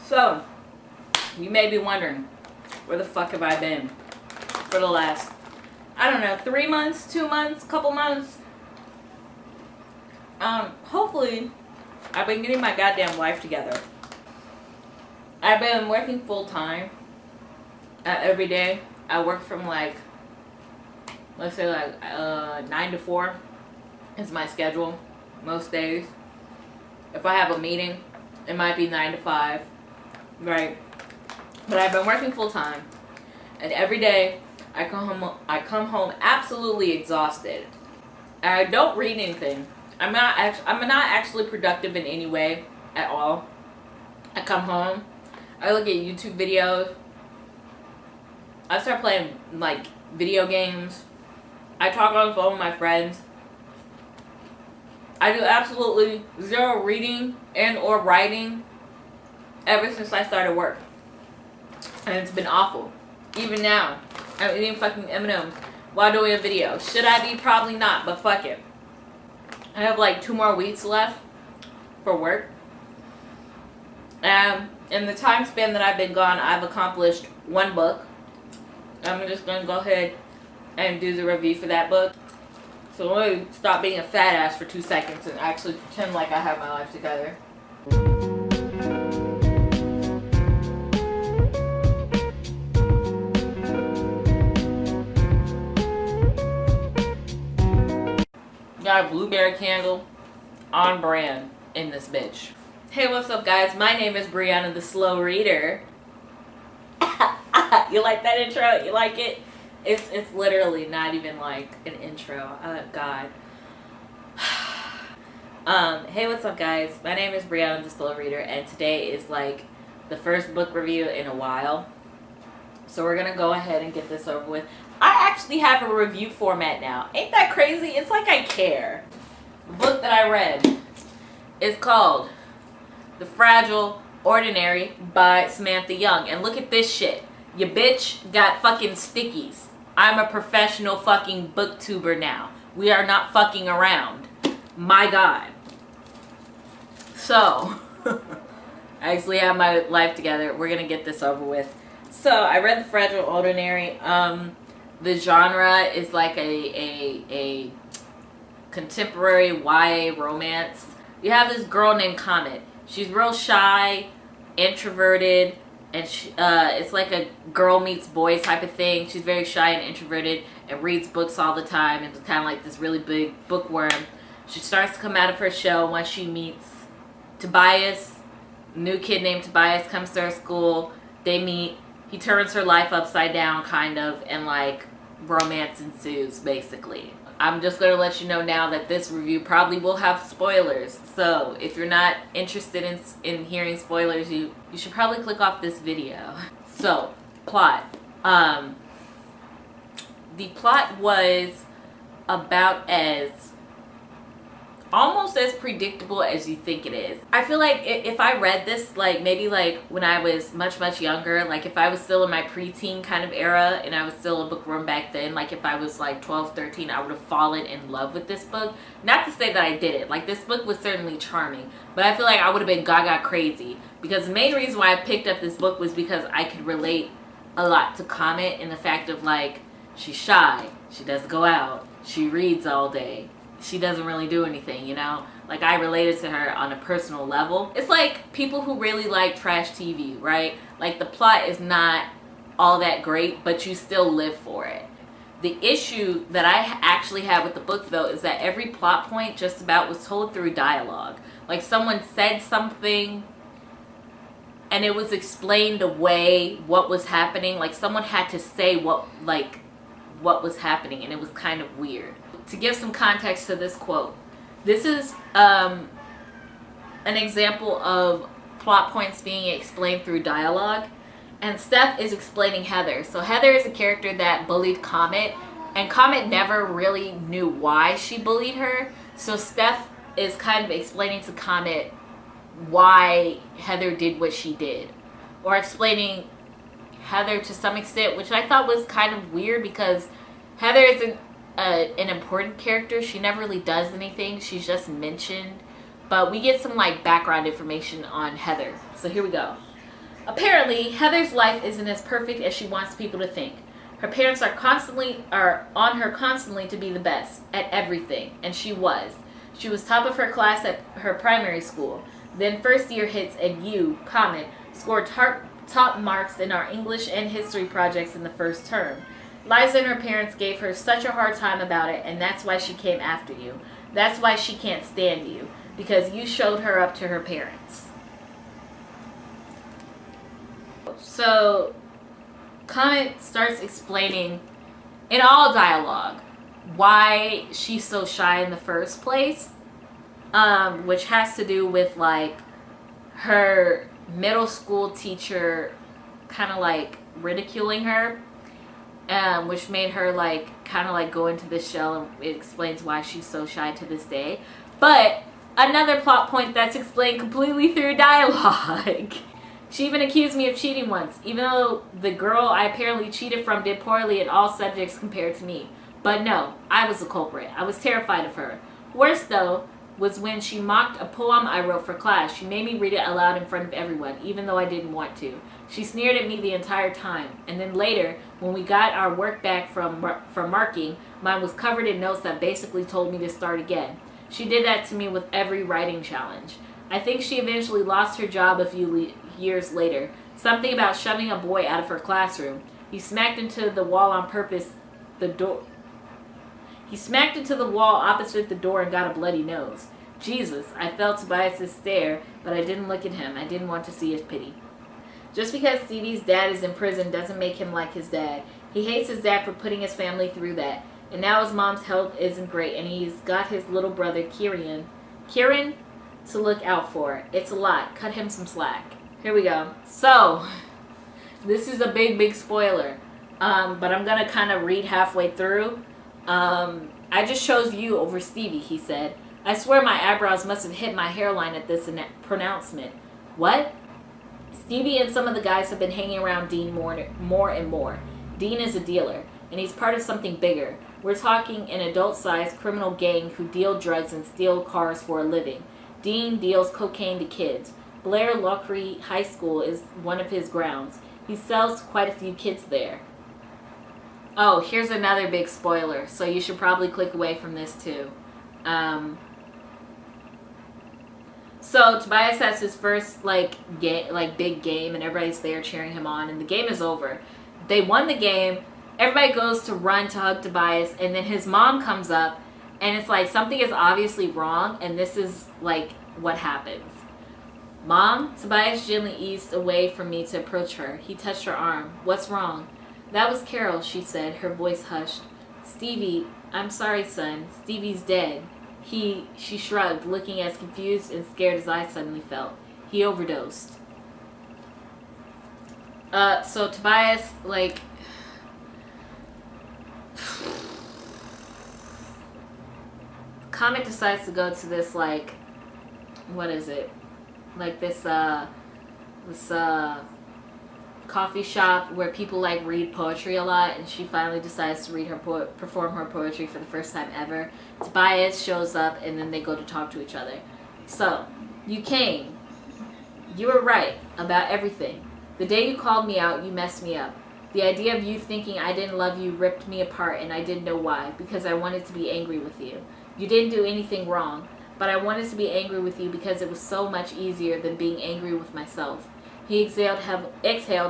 So, you may be wondering, where the fuck have I been for the last, I don't know, 3 months, 2 months, couple months? Hopefully, I've been getting my goddamn life together. I've been working full time every day. I work from like, let's say like 9 to 4 is my schedule most days. If I have a meeting, it might be 9 to 5, right? But I've been working full time, and every day I come home absolutely exhausted. I don't read anything. I'm not actually productive in any way at all. I come home, I look at YouTube videos, I start playing like video games, I talk on the phone with my friends. I do absolutely zero reading and or writing ever since I started work. And it's been awful. Even now, I'm eating fucking M&M's while doing a video. Should I be? Probably not, but fuck it. I have like 2 more weeks left for work. In the time span that I've been gone, I've accomplished 1 book. I'm just going to go ahead and do the review for that book. So let me stop being a fat ass for 2 seconds and actually pretend like I have my life together. Got a blueberry candle on brand in this bitch. Hey, what's up guys? My name is Brianna the Slow Reader. You like that intro? You like it? It's literally not even like an intro. Oh god. Hey, what's up guys? My name is Brianna the Slow Reader, and today is like the first book review in a while. So we're gonna go ahead and get this over with. I actually have a review format now. Ain't that crazy? It's like I care. The book that I read is called The Fragile Ordinary by Samantha Young. And look at this shit. Your bitch got fucking stickies. I'm a professional fucking booktuber now. We are not fucking around. My god. So, I actually have my life together. We're gonna get this over with. So, I read The Fragile Ordinary. The genre is like a contemporary YA romance. You have this girl named Comet. She's real shy, introverted, and it's like a girl meets boy type of thing. She's very shy and introverted and reads books all the time, and it's kind of like this really big bookworm. She starts to come out of her shell once she meets Tobias. A new kid named Tobias comes to her school. They meet. He turns her life upside down, kind of, and like romance ensues, basically. I'm just going to let you know now that this review probably will have spoilers. So if you're not interested in hearing spoilers, you should probably click off this video. So, plot. The plot was about almost as predictable as you think it is. I feel like if I read this, like maybe like when I was much younger, like if I was still in my preteen kind of era and I was still a bookworm back then, like if I was like 12, 13, I would have fallen in love with this book. Not to say that I didn't. Like this book was certainly charming, but I feel like I would have been gaga crazy, because the main reason why I picked up this book was because I could relate a lot to Comet in the fact of like, she's shy, she doesn't go out, she reads all day, she doesn't really do anything, you know? Like, I related to her on a personal level. It's like people who really like trash TV, right? Like, the plot is not all that great, but you still live for it. The issue that I actually had with the book, though, is that every plot point just about was told through dialogue. Like, someone said something, and it was explained away what was happening. Like, someone had to say what was happening, and it was kind of weird. To give some context to this quote, this is an example of plot points being explained through dialogue, and Steph is explaining Heather. So Heather is a character that bullied Comet, and Comet never really knew why she bullied her. So Steph is kind of explaining to Comet why Heather did what she did, or explaining Heather to some extent, which I thought was kind of weird because Heather isn't an important character. She never really does anything. She's just mentioned But we get some like background information on Heather. So here we go. Apparently, Heather's life isn't as perfect as she wants people to think. Her parents are on her constantly to be the best at everything, and she was. She was top of her class at her primary school. Then first year hits and you, Comet, scored top marks in our English and history projects in the first term. Liza and her parents gave her such a hard time about it, and that's why she came after you. That's why she can't stand you, because you showed her up to her parents. So, Comet starts explaining in all dialogue why she's so shy in the first place, which has to do with like her middle school teacher kind of like ridiculing her, which made her like kind of like go into this shell, and it explains why she's so shy to this day. But another plot point that's explained completely through dialogue. She even accused me of cheating once, even though the girl I apparently cheated from did poorly in all subjects compared to me. But no, I was the culprit. I was terrified of her. Worse, though, was when she mocked a poem I wrote for class. She made me read it aloud in front of everyone, even though I didn't want to. She sneered at me the entire time. And then later, when we got our work back from marking, mine was covered in notes that basically told me to start again. She did that to me with every writing challenge. I think she eventually lost her job a few years later. Something about shoving a boy out of her classroom. He smacked into the wall on purpose. He smacked into the wall opposite the door and got a bloody nose. Jesus, I felt Tobias' stare, but I didn't look at him. I didn't want to see his pity. Just because Stevie's dad is in prison doesn't make him like his dad. He hates his dad for putting his family through that. And now his mom's health isn't great, and he's got his little brother, Kieran, to look out for. It's a lot. Cut him some slack. Here we go. So, this is a big spoiler. But I'm going to kind of read halfway through. I just chose you over Stevie, he said. I swear my eyebrows must have hit my hairline at this pronouncement. What? Stevie and some of the guys have been hanging around Dean more and more. Dean is a dealer, and he's part of something bigger. We're talking an adult-sized criminal gang who deal drugs and steal cars for a living. Dean deals cocaine to kids. Blair Lockery High School is one of his grounds. He sells to quite a few kids there. Oh, here's another big spoiler, so you should probably click away from this too. So Tobias has his first big game, and everybody's there cheering him on, and the game is over. They won the game. Everybody goes to run to hug Tobias, and then his mom comes up, and it's like something is obviously wrong, and this is like what happens. Mom? Tobias gently eased away from me to approach her. He touched her arm. What's wrong? That was Carol, she said, her voice hushed. Stevie, I'm sorry, son. Stevie's dead. She shrugged, looking as confused and scared as I suddenly felt. He overdosed. So Tobias, Comet decides to go to this, what is it? This coffee shop where people read poetry a lot, and she finally decides to perform her poetry for the first time ever. Tobias shows up, and then they go to talk to each other. So, you came. You were right about everything. The day you called me out, you messed me up. The idea of you thinking I didn't love you ripped me apart, and I didn't know why, because I wanted to be angry with you. You didn't do anything wrong, but I wanted to be angry with you because it was so much easier than being angry with myself. He exhaled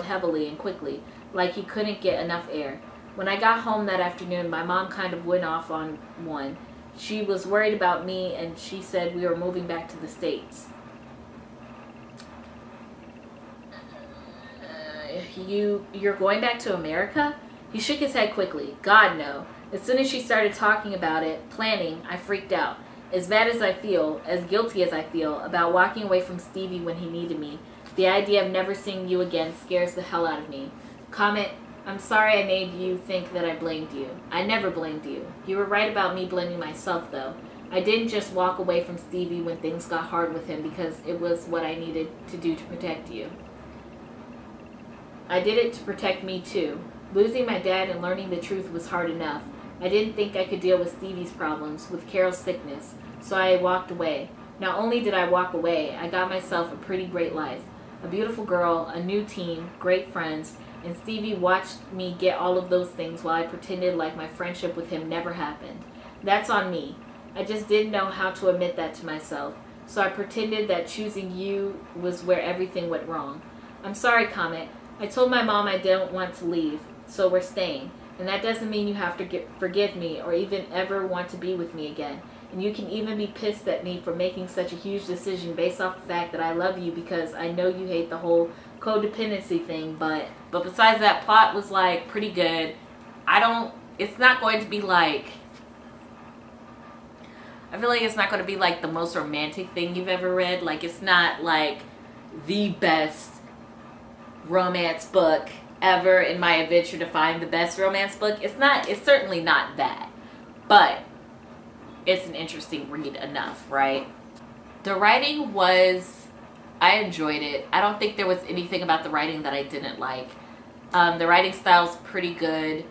heavily and quickly, like he couldn't get enough air. When I got home that afternoon, my mom kind of went off on one. She was worried about me, and she said we were moving back to the States. You're going back to America? He shook his head quickly. God, no. As soon as she started talking about it, planning, I freaked out. As bad as I feel, as guilty as I feel, about walking away from Stevie when he needed me, the idea of never seeing you again scares the hell out of me. Comet, I'm sorry I made you think that I blamed you. I never blamed you. You were right about me blaming myself, though. I didn't just walk away from Stevie when things got hard with him because it was what I needed to do to protect you. I did it to protect me, too. Losing my dad and learning the truth was hard enough. I didn't think I could deal with Stevie's problems, with Carol's sickness, so I walked away. Not only did I walk away, I got myself a pretty great life. A beautiful girl, a new team, great friends, and Stevie watched me get all of those things while I pretended like my friendship with him never happened. That's on me. I just didn't know how to admit that to myself, so I pretended that choosing you was where everything went wrong. I'm sorry, Comet. I told my mom I didn't want to leave, so we're staying. And that doesn't mean you have to forgive me or even ever want to be with me again. And you can even be pissed at me for making such a huge decision based off the fact that I love you, because I know you hate the whole codependency thing. But besides that, plot was like pretty good. It's not going to be like, I feel like it's not going to be like the most romantic thing you've ever read. Like, it's not like the best romance book ever in my adventure to find the best romance book. It's certainly not that, but it's an interesting read enough, right? The writing I enjoyed it. I don't think there was anything about the writing that I didn't like. The writing style's pretty good.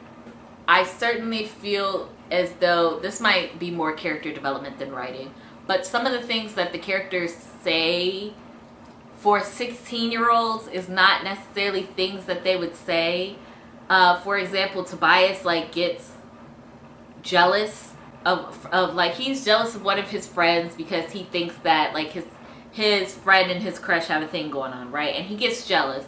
I certainly feel as though this might be more character development than writing, but some of the things that the characters say for 16-year-olds is not necessarily things that they would say. For example, Tobias gets jealous of he's jealous of one of his friends because he thinks that his friend and his crush have a thing going on, right? And he gets jealous,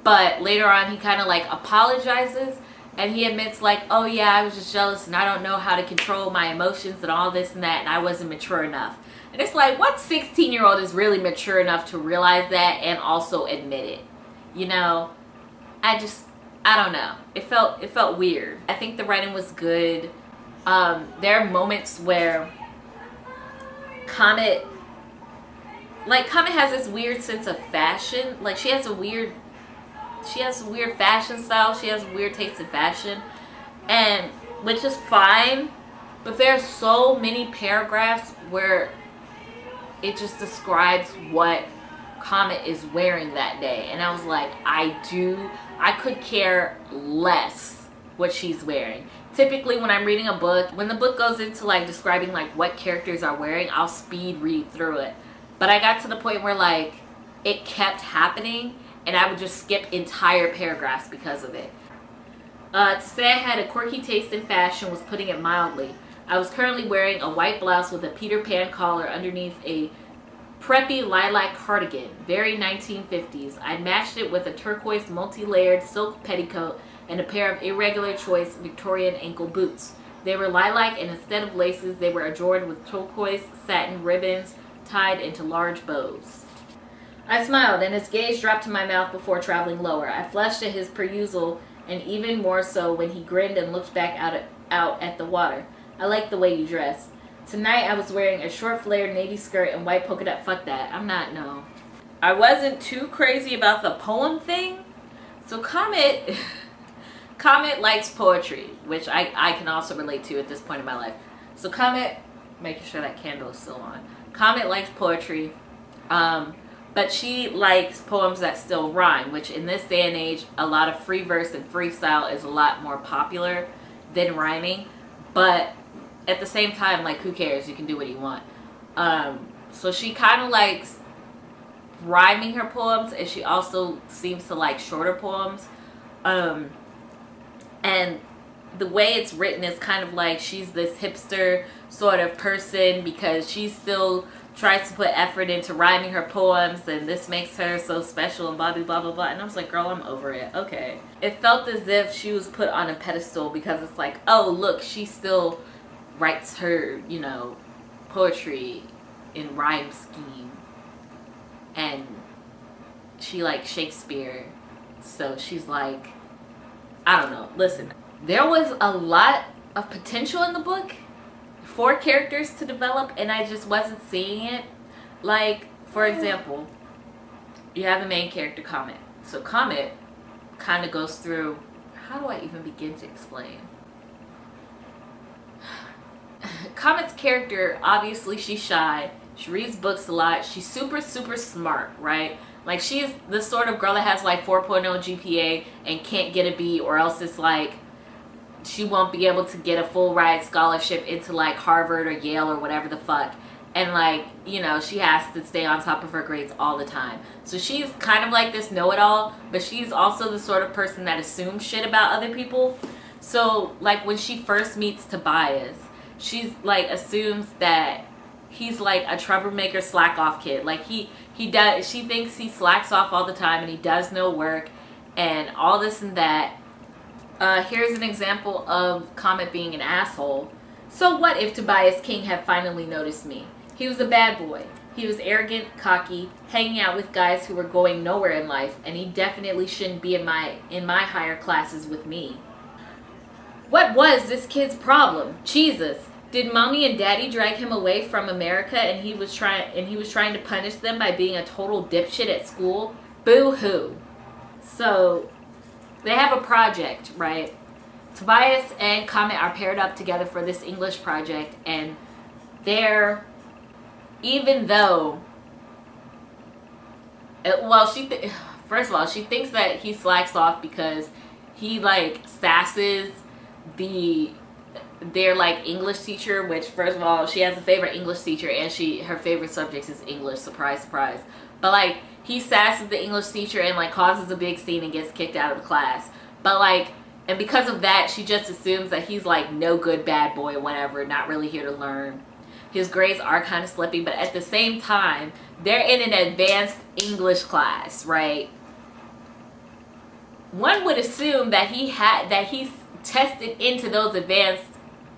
but later on he kind of apologizes and he admits oh yeah, I was just jealous and I don't know how to control my emotions and all this and that, and I wasn't mature enough. And it's what 16-year-old is really mature enough to realize that and also admit it? I don't know. It felt weird. I think the writing was good. There are moments where Comet has this weird sense of fashion. She has a weird fashion style. She has weird taste in fashion, and which is fine. But there's so many paragraphs where it just describes what Comet is wearing that day, and I was like, I could care less what she's wearing. Typically when I'm reading a book, when the book goes into describing what characters are wearing, I'll speed read through it. But I got to the point where it kept happening and I would just skip entire paragraphs because of it. To say I had a quirky taste in fashion was putting it mildly. I was currently wearing a white blouse with a Peter Pan collar underneath a preppy lilac cardigan, very 1950s. I matched it with a turquoise multi-layered silk petticoat and a pair of irregular choice Victorian ankle boots. They were lilac, and instead of laces, they were adorned with turquoise satin ribbons tied into large bows. I smiled, and his gaze dropped to my mouth before traveling lower. I flushed at his perusal, and even more so when he grinned and looked back out at the water. I like the way you dress. Tonight I was wearing a short flared navy skirt and white polka dot. Fuck that. No. I wasn't too crazy about the poem thing. So Comet likes poetry, which I can also relate to at this point in my life. So Comet, making sure that candle is still on. Comet likes poetry, but she likes poems that still rhyme, which in this day and age, a lot of free verse and freestyle is a lot more popular than rhyming. But at the same time, who cares? You can do what you want. So she kind of likes rhyming her poems, and she also seems to like shorter poems. And the way it's written is kind of she's this hipster sort of person because she still tries to put effort into rhyming her poems, and this makes her so special and blah, blah, blah, blah, blah. And I was like, girl, I'm over it. Okay. It felt as if she was put on a pedestal because it's oh, look, she still writes her, poetry in rhyme scheme. And she likes Shakespeare. So she's I don't know. Listen, there was a lot of potential in the book for characters to develop, and I just wasn't seeing it. For example, you have the main character, Comet. So Comet kind of goes through, how do I even begin to explain? Comet's character, obviously she's shy. She reads books a lot. She's super, super smart, right? She's the sort of girl that has 4.0 GPA and can't get a B, or else it's she won't be able to get a full ride scholarship into Harvard or Yale or whatever the fuck. and like, you know, she has to stay on top of her grades all the time. So she's kind of like this know-it-all, but she's also the sort of person that assumes shit about other people. So like when she first meets Tobias, she's like assumes that he's like a troublemaker, slack off kid. Like she thinks he slacks off all the time and he does no work and all this and that. Here's an example of Comet being an asshole. So what if Tobias King had finally noticed me? He was a bad boy. He was arrogant, cocky, hanging out with guys who were going nowhere in life, and he definitely shouldn't be in my higher classes with me. What was this kid's problem? Jesus. Did mommy and daddy drag him away from America and he was trying to punish them by being a total dipshit at school? Boo-hoo. So they have a project, right? Tobias and Comet are paired up together for this English project, and even though, first of all, she thinks that he slacks off because he like sasses their like English teacher, which first of all, she has a favorite English teacher and her favorite subject is English, surprise, surprise. But like he sasses the English teacher and like causes a big scene and gets kicked out of the class. But like, and because of that, she just assumes that he's like no good bad boy, whatever, not really here to learn. His grades are kind of slippy, but at the same time, they're in an advanced English class, right? One would assume that he's tested into those advanced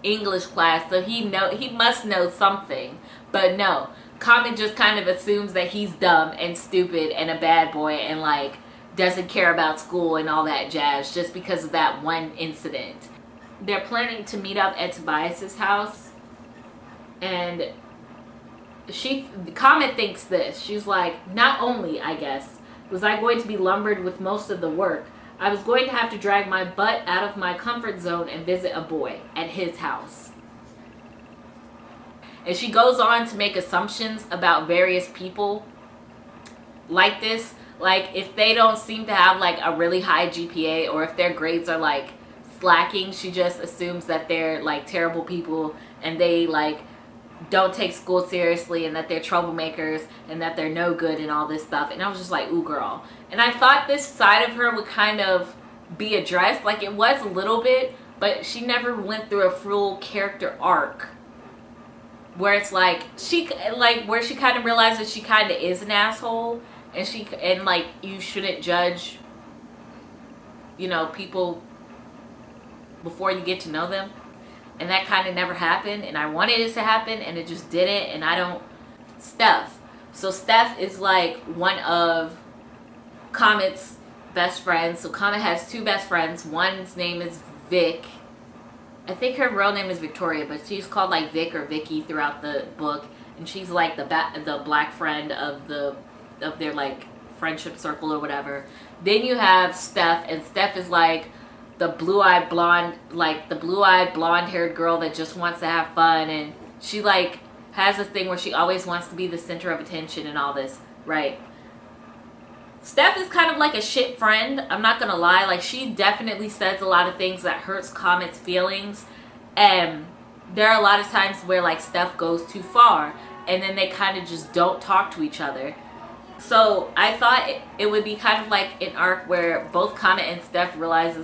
English class, so he must know something. But no, Comet just kind of assumes that he's dumb and stupid and a bad boy and like doesn't care about school and all that jazz just because of that one incident. They're planning to meet up at Tobias's house, and Comet thinks this. She's like, not only, I guess, was I going to be lumbered with most of the work, I was going to have to drag my butt out of my comfort zone and visit a boy at his house. And she goes on to make assumptions about various people like this. Like, if they don't seem to have like a really high GPA, or if their grades are like slacking, she just assumes that they're like terrible people and they like don't take school seriously and that they're troublemakers and that they're no good and all this stuff. And I was just like, ooh girl. And I thought this side of her would kind of be addressed. Like it was a little bit, but she never went through a full character arc where it's like where she kind of realizes she kind of is an asshole, and like you shouldn't judge, you know, people before you get to know them. And that kind of never happened, and I wanted it to happen and it just didn't. And Steph. So Steph is like one of Comet's best friends. So Comet has two best friends. One's name is Vic. I think her real name is Victoria, but she's called like Vic or Vicky throughout the book, and she's like the black friend of their like friendship circle or whatever. Then you have Steph, and Steph is like the blue-eyed blonde-haired girl that just wants to have fun, and she like has this thing where she always wants to be the center of attention and all this, right? Steph is kind of like a shit friend, I'm not gonna lie. Like she definitely says a lot of things that hurts Comet's feelings, and there are a lot of times where like Steph goes too far and then they kind of just don't talk to each other. So I thought it would be kind of like an arc where both Comet and Steph realize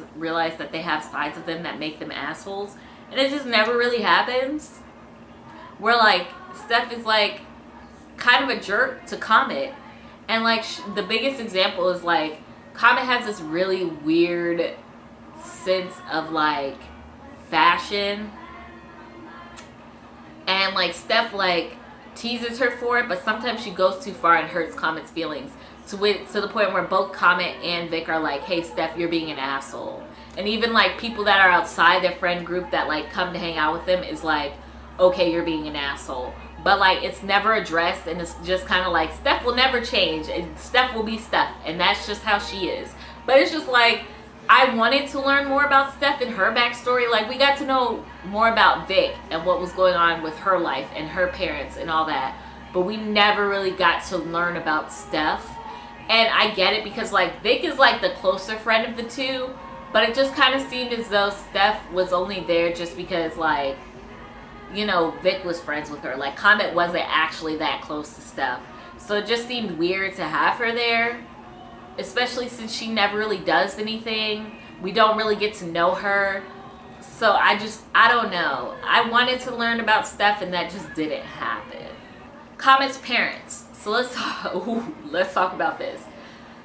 that they have sides of them that make them assholes, and it just never really happens. Where like Steph is like kind of a jerk to Comet, and like the biggest example is like Comet has this really weird sense of like fashion, and like Steph like teases her for it, but sometimes she goes too far and hurts Comet's feelings to the point where both Comet and Vic are like, hey Steph, you're being an asshole. And even like people that are outside their friend group that like come to hang out with them is like, okay, you're being an asshole. But like it's never addressed, and it's just kind of like Steph will never change and Steph will be Steph, and that's just how she is. But it's just like I wanted to learn more about Steph and her backstory. Like we got to know more about Vic and what was going on with her life and her parents and all that, but we never really got to learn about Steph. And I get it because like Vic is like the closer friend of the two, but it just kind of seemed as though Steph was only there just because like you know, Vic was friends with her. Like, Comet wasn't actually that close to Steph. So it just seemed weird to have her there, especially since she never really does anything. We don't really get to know her. So I don't know. I wanted to learn about Steph, and that just didn't happen. Comet's parents. So let's talk about this.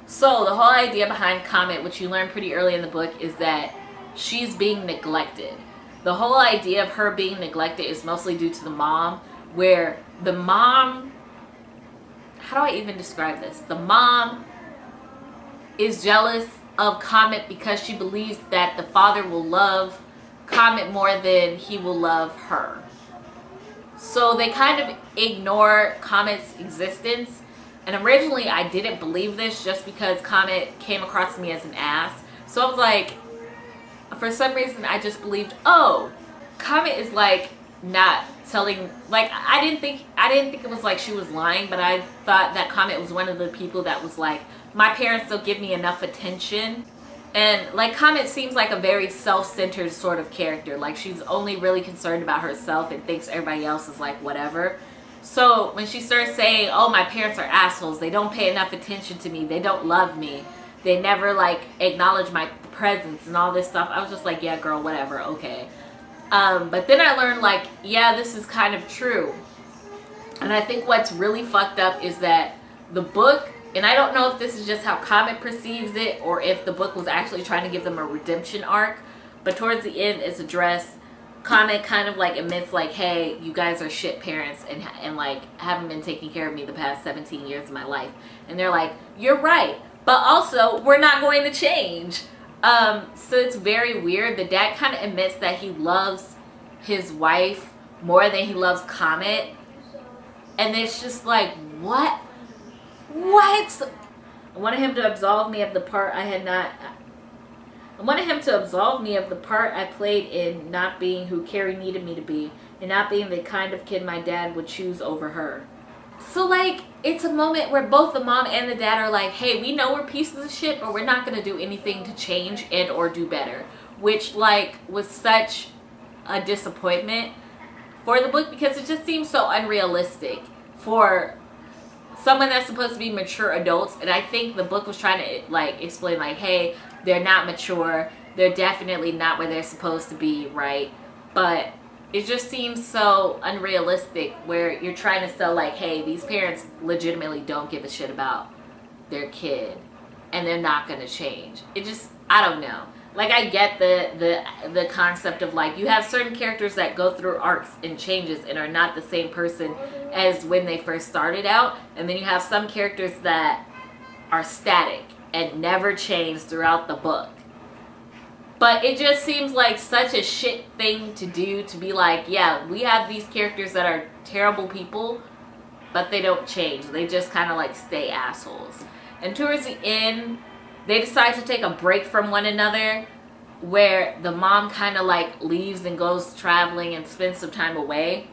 So the whole idea behind Comet, which you learn pretty early in the book, is that she's being neglected. The whole idea of her being neglected is mostly due to the mom, where the mom, how do I even describe this? The mom is jealous of Comet because she believes that the father will love Comet more than he will love her. So they kind of ignore Comet's existence. And originally I didn't believe this just because Comet came across to me as an ass. So I was like, for some reason I just believed, oh, Comet is like not telling, like I didn't think it was like she was lying, but I thought that Comet was one of the people that was like, my parents don't give me enough attention. And like Comet seems like a very self-centered sort of character. Like she's only really concerned about herself and thinks everybody else is like whatever. So when she starts saying, oh, my parents are assholes, they don't pay enough attention to me, they don't love me, they never like acknowledge my presence and all this stuff, I was just like, yeah girl, whatever, okay. But then I learned like, yeah, this is kind of true. And I think what's really fucked up is that the book, and I don't know if this is just how Comet perceives it or if the book was actually trying to give them a redemption arc, but towards the end it's addressed, Comet kind of like admits like, hey, you guys are shit parents and like haven't been taking care of me the past 17 years of my life. And they're like, you're right, but also we're not going to change. So it's very weird. The dad kind of admits that he loves his wife more than he loves Comet. And it's just like, what? What? I wanted him to absolve me of the part I wanted him to absolve me of the part I played in not being who Carrie needed me to be and not being the kind of kid my dad would choose over her. So like, it's a moment where both the mom and the dad are like, hey, we know we're pieces of shit, but we're not going to do anything to change and or do better. Which like was such a disappointment for the book because it just seems so unrealistic for someone that's supposed to be mature adults. And I think the book was trying to like explain like, hey, they're not mature, they're definitely not where they're supposed to be, right? But it just seems so unrealistic where you're trying to sell like, hey, these parents legitimately don't give a shit about their kid and they're not going to change. It just, I don't know. Like I get the concept of like, you have certain characters that go through arcs and changes and are not the same person as when they first started out. And then you have some characters that are static and never change throughout the book. But it just seems like such a shit thing to do, to be like, yeah, we have these characters that are terrible people, but they don't change. They just kind of like stay assholes. And towards the end, they decide to take a break from one another, where the mom kind of like leaves and goes traveling and spends some time away.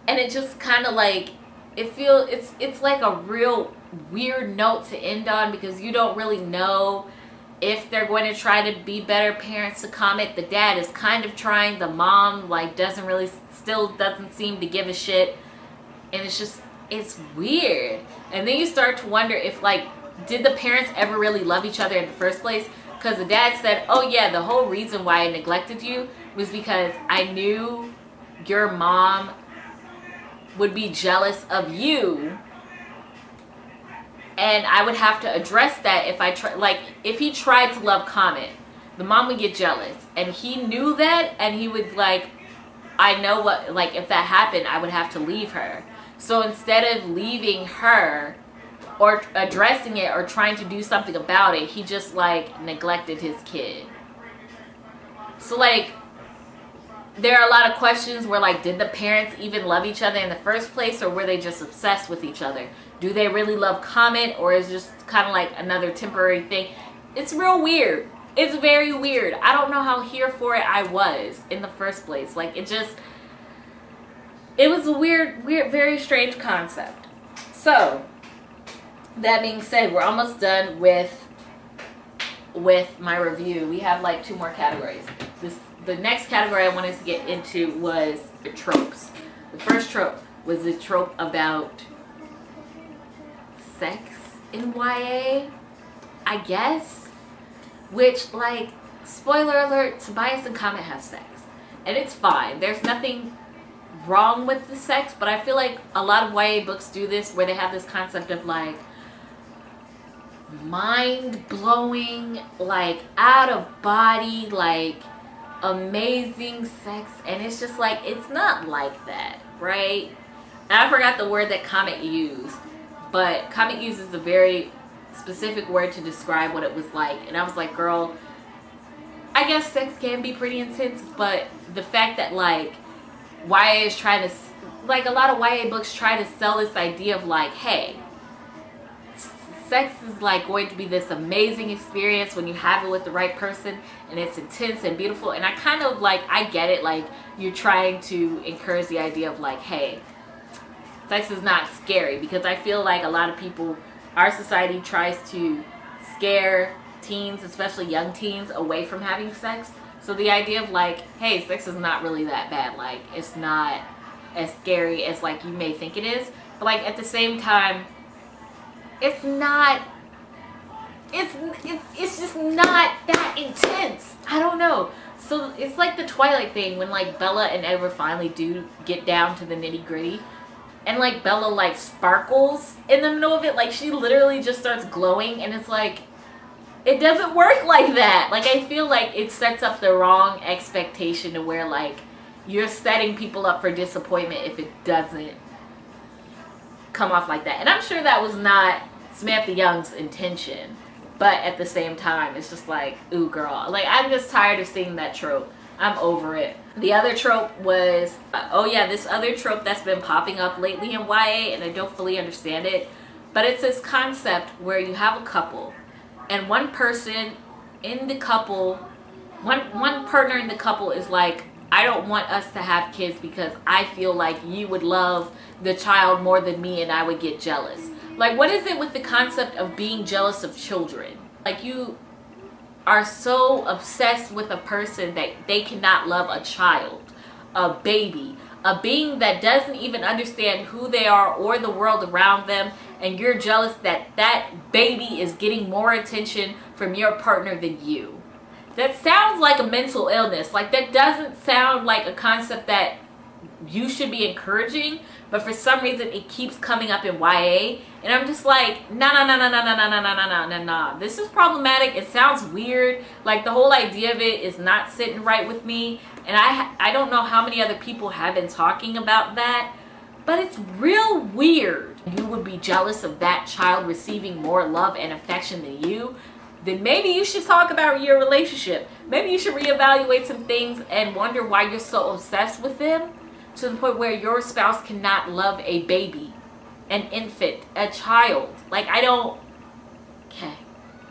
And it just kind of like, it's like a real weird note to end on because you don't really know if they're going to try to be better parents to Comet. The dad is kind of trying, the mom like still doesn't seem to give a shit, and it's weird. And then you start to wonder if like, did the parents ever really love each other in the first place? Because the dad said, oh yeah, the whole reason why I neglected you was because I knew your mom would be jealous of you, and I would have to address that if I try. Like if he tried to love Comet, the mom would get jealous, and he knew that, and he would like, I know what, like if that happened, I would have to leave her. So instead of leaving her or addressing it or trying to do something about it, he just like neglected his kid. So like, there are a lot of questions where like, did the parents even love each other in the first place, or were they just obsessed with each other? Do they really love Comet, or is it just kind of like another temporary thing? It's real weird. It's very weird. I don't know how here for it I was in the first place. Like it was a weird, very strange concept. So that being said, we're almost done with my review. We have like 2 more categories. the next category I wanted to get into was the tropes. The first trope was the trope about sex in YA, I guess. Which, like, spoiler alert, Tobias and Comet have sex. And it's fine. There's nothing wrong with the sex, but I feel like a lot of YA books do this where they have this concept of, like, mind-blowing, like, out-of-body, like, amazing sex. And it's just like, it's not like that, right? And I forgot the word that Comet used, but Comet uses a very specific word to describe what it was like. And I was like, girl, I guess sex can be pretty intense, but the fact that, like, YA is trying to, like, a lot of YA books try to sell this idea of, like, hey, sex is, like, going to be this amazing experience when you have it with the right person, and it's intense and beautiful. And I kind of, like, I get it, like, you're trying to encourage the idea of, like, hey, sex is not scary, because I feel like a lot of people, our society tries to scare teens, especially young teens, away from having sex. So the idea of, like, hey, sex is not really that bad, like, it's not as scary as, like, you may think it is, but, like, at the same time, it's not, it's just not that intense. I don't know. So it's like the Twilight thing when, like, Bella and Edward finally do get down to the nitty gritty. And, like, Bella, like, sparkles in the middle of it. Like, she literally just starts glowing. And it's like, it doesn't work like that. Like, I feel like it sets up the wrong expectation to where, like, you're setting people up for disappointment if it doesn't come off like that. And I'm sure that was not Samantha Young's intention. But at the same time, it's just like, ooh, girl. Like, I'm just tired of seeing that trope. I'm over it. The other trope was, oh yeah, this other trope that's been popping up lately in YA, and I don't fully understand it, but it's this concept where you have a couple, and one person in the couple, one partner in the couple is like, I don't want us to have kids because I feel like you would love the child more than me and I would get jealous. Like, what is it with the concept of being jealous of children? Like, you are so obsessed with a person that they cannot love a child, a baby, a being that doesn't even understand who they are or the world around them, and you're jealous that that baby is getting more attention from your partner than you. That sounds like a mental illness. Like, that doesn't sound like a concept that you should be encouraging, but for some reason it keeps coming up in YA, and I'm just like, nah. This is problematic. It sounds weird. Like, the whole idea of it is not sitting right with me, and I don't know how many other people have been talking about that, but it's real weird. You would be jealous of that child receiving more love and affection than you. Then maybe you should talk about your relationship. Maybe you should reevaluate some things and wonder why you're so obsessed with them, to the point where your spouse cannot love a baby, an infant, a child. Like, I don't. Okay.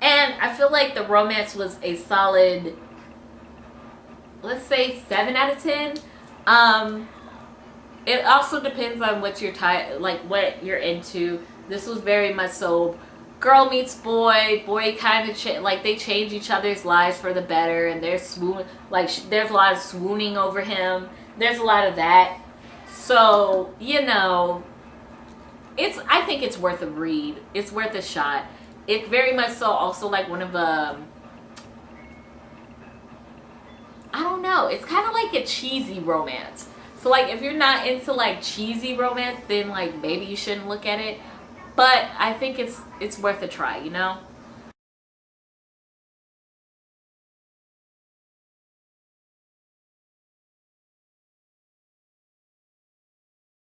And I feel like the romance was a solid, let's say 7 out of 10. It also depends on what you're like what you're into. This was very much so girl meets boy, boy kind of like they change each other's lives for the better, and there's there's a lot of swooning over him. There's a lot of that. So, you know, I think it's worth a read. It's worth a shot. It's very much so also like one of I don't know, it's kind of like a cheesy romance. So, like, if you're not into, like, cheesy romance, then, like, maybe you shouldn't look at it. But I think it's worth a try, you know?